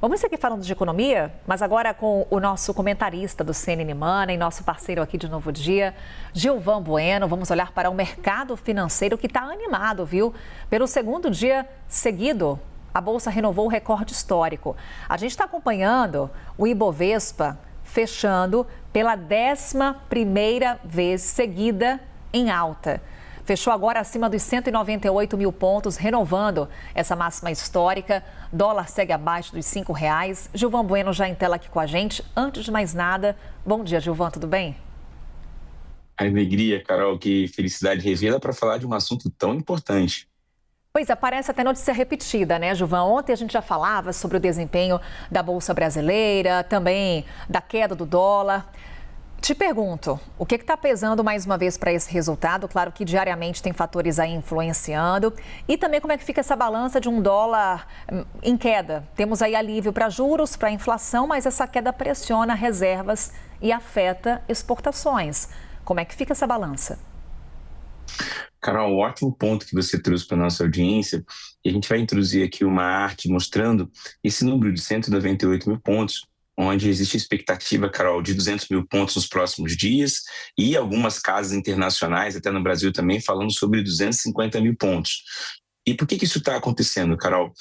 Vamos seguir falando de economia, mas agora com o nosso comentarista do CNN Money, nosso parceiro aqui de Novo Dia, Gilvan Bueno. Vamos olhar para o mercado financeiro que está animado, viu? Pelo segundo dia seguido, a Bolsa renovou o recorde histórico. A gente está acompanhando o Ibovespa fechando pela 11ª vez seguida em alta. Fechou agora acima dos 198 mil pontos, renovando essa máxima histórica. Dólar segue abaixo dos R$5. Gilvan Bueno já em tela aqui com a gente. Antes de mais nada, bom dia, Gilvan, tudo bem? Alegria, Carol, que felicidade revê-la para falar de um assunto tão importante. Pois é, parece até notícia repetida, né, Gilvan? Ontem a gente já falava sobre o desempenho da Bolsa Brasileira, também da queda do dólar. Te pergunto, o que está pesando mais uma vez para esse resultado? Claro que diariamente tem fatores aí influenciando. E também como é que fica essa balança de um dólar em queda? Temos aí alívio para juros, para inflação, mas essa queda pressiona reservas e afeta exportações. Como é que fica essa balança? Carol, ótimo ponto que você trouxe para a nossa audiência. E a gente vai introduzir aqui uma arte mostrando esse número de 198 mil pontos, onde existe expectativa, Carol, de 200 mil pontos nos próximos dias e algumas casas internacionais, até no Brasil também, falando sobre 250 mil pontos. E por que isso está acontecendo, Carol?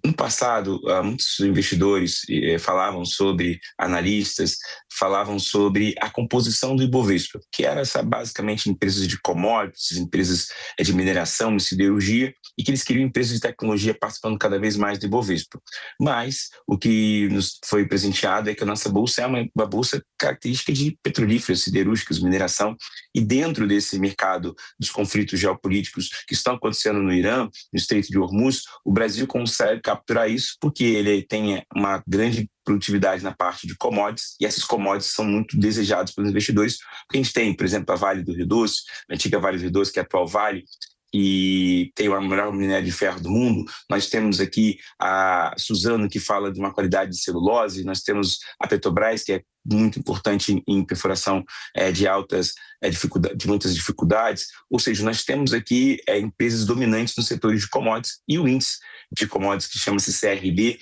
No passado, muitos investidores falavam sobre, analistas, falavam sobre a composição do Ibovespa, que era basicamente empresas de commodities, empresas de mineração e siderurgia, e que eles queriam empresas de tecnologia participando cada vez mais do Ibovespa. Mas o que nos foi presenteado é que a nossa bolsa é uma bolsa característica de petrolíferas, siderúrgicas, mineração, e dentro desse mercado dos conflitos geopolíticos que estão acontecendo no Irã, no Estreito de Hormuz, o Brasil consegue capturar isso porque ele tem uma grande produtividade na parte de commodities, e essas commodities são muito desejadas pelos investidores, porque a gente tem, por exemplo, a Vale do Rio Doce, a antiga Vale do Rio Doce, que é a atual Vale, e tem o maior minério de ferro do mundo. Nós temos aqui a Suzano, que fala de uma qualidade de celulose. Nós temos a Petrobras, que é muito importante em perfuração de muitas dificuldades. Ou seja, nós temos aqui empresas dominantes no setor de commodities, e o índice de commodities, que chama-se CRB,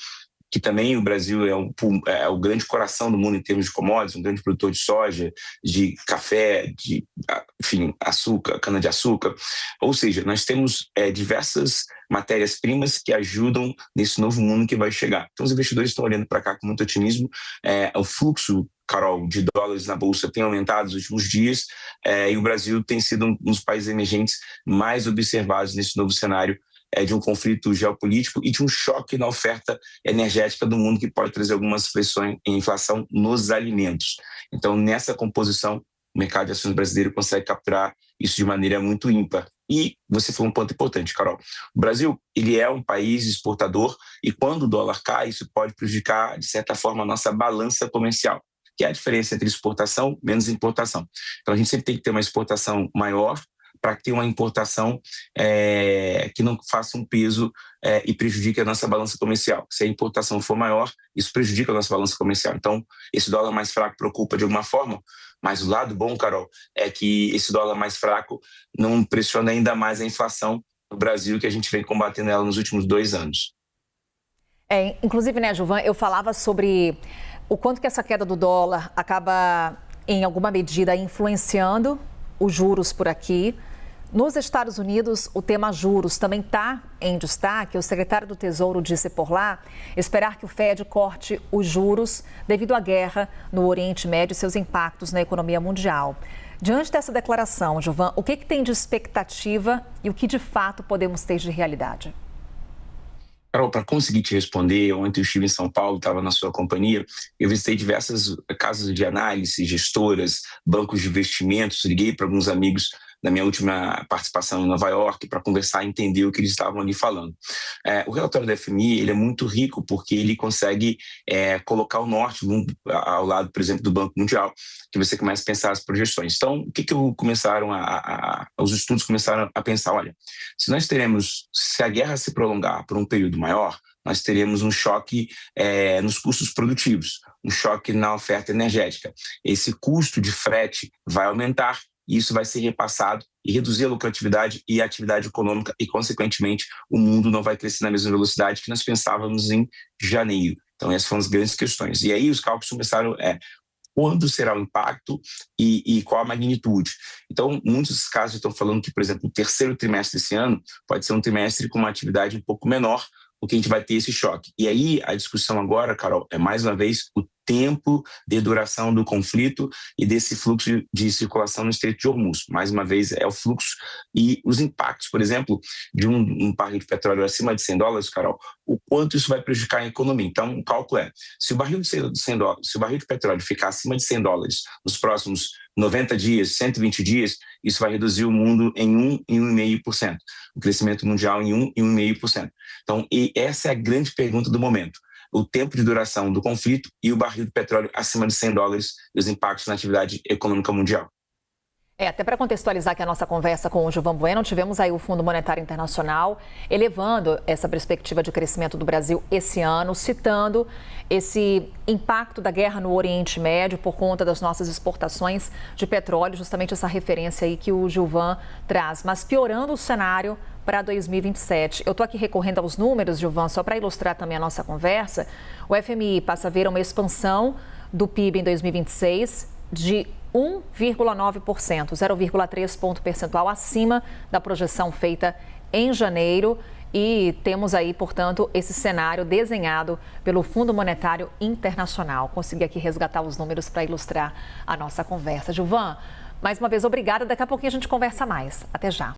que também o Brasil é o grande coração do mundo em termos de commodities, um grande produtor de soja, de café, enfim, açúcar, cana-de-açúcar. Ou seja, nós temos diversas matérias-primas que ajudam nesse novo mundo que vai chegar. Então, os investidores estão olhando para cá com muito otimismo. O fluxo, Carol, de dólares na Bolsa tem aumentado nos últimos dias, e o Brasil tem sido um dos países emergentes mais observados nesse novo cenário de um conflito geopolítico e de um choque na oferta energética do mundo, que pode trazer algumas pressões em inflação nos alimentos. Então, nessa composição, o mercado de ações brasileiro consegue capturar isso de maneira muito ímpar. E você falou um ponto importante, Carol. O Brasil, ele é um país exportador, e quando o dólar cai, isso pode prejudicar, de certa forma, a nossa balança comercial, que é a diferença entre exportação menos importação. Então, a gente sempre tem que ter uma exportação maior para ter uma importação que não faça um peso e prejudique a nossa balança comercial. Se a importação for maior, isso prejudica a nossa balança comercial. Então, esse dólar mais fraco preocupa de alguma forma, mas o lado bom, Carol, é que esse dólar mais fraco não pressiona ainda mais a inflação no Brasil, que a gente vem combatendo ela nos últimos 2 anos. Inclusive, né, Gilvan, eu falava sobre o quanto que essa queda do dólar acaba, em alguma medida, influenciando os juros por aqui. Nos Estados Unidos, o tema juros também está em destaque. O secretário do Tesouro disse por lá esperar que o Fed corte os juros devido à guerra no Oriente Médio e seus impactos na economia mundial. Diante dessa declaração, Gilvan, o que tem de expectativa e o que de fato podemos ter de realidade? Carol, para conseguir te responder, ontem eu estive em São Paulo, estava na sua companhia, eu visitei diversas casas de análise, gestoras, bancos de investimentos, liguei para alguns amigos da minha última participação em Nova York para conversar e entender o que eles estavam ali falando. O relatório da FMI ele é muito rico porque ele consegue colocar o norte ao lado, por exemplo, do Banco Mundial, que você começa a pensar as projeções. Então, o que os estudos começaram a pensar? Olha, se a guerra se prolongar por um período maior, nós teremos um choque nos custos produtivos, um choque na oferta energética. Esse custo de frete vai aumentar, e isso vai ser repassado e reduzir a lucratividade e a atividade econômica, e, consequentemente, o mundo não vai crescer na mesma velocidade que nós pensávamos em janeiro. Então, essas foram as grandes questões. E aí os cálculos começaram quando será o impacto e qual a magnitude. Então, muitos casos estão falando que, por exemplo, o terceiro trimestre desse ano pode ser um trimestre com uma atividade um pouco menor, porque a gente vai ter esse choque. E aí a discussão agora, Carol, é mais uma vez o tempo de duração do conflito e desse fluxo de circulação no Estreito de Hormuz. Mais uma vez, é o fluxo e os impactos, por exemplo, de um barril de petróleo acima de $100, Carol, o quanto isso vai prejudicar a economia. Então, o cálculo se o barril de petróleo ficar acima de $100 nos próximos 90 dias, 120 dias, isso vai reduzir o mundo em 1,5%. O crescimento mundial em 1,5%. Então, e essa é a grande pergunta do momento. O tempo de duração do conflito e o barril de petróleo acima de $100 e os impactos na atividade econômica mundial. Até para contextualizar aqui a nossa conversa com o Gilvan Bueno, tivemos aí o Fundo Monetário Internacional elevando essa perspectiva de crescimento do Brasil esse ano, citando esse impacto da guerra no Oriente Médio por conta das nossas exportações de petróleo, justamente essa referência aí que o Gilvan traz, mas piorando o cenário para 2027. Eu estou aqui recorrendo aos números, Gilvan, só para ilustrar também a nossa conversa. O FMI passa a ver uma expansão do PIB em 2026 de 1,9%, 0,3 ponto percentual acima da projeção feita em janeiro. E temos aí, portanto, esse cenário desenhado pelo Fundo Monetário Internacional. Consegui aqui resgatar os números para ilustrar a nossa conversa. Gilvan, mais uma vez, obrigada. Daqui a pouquinho a gente conversa mais. Até já.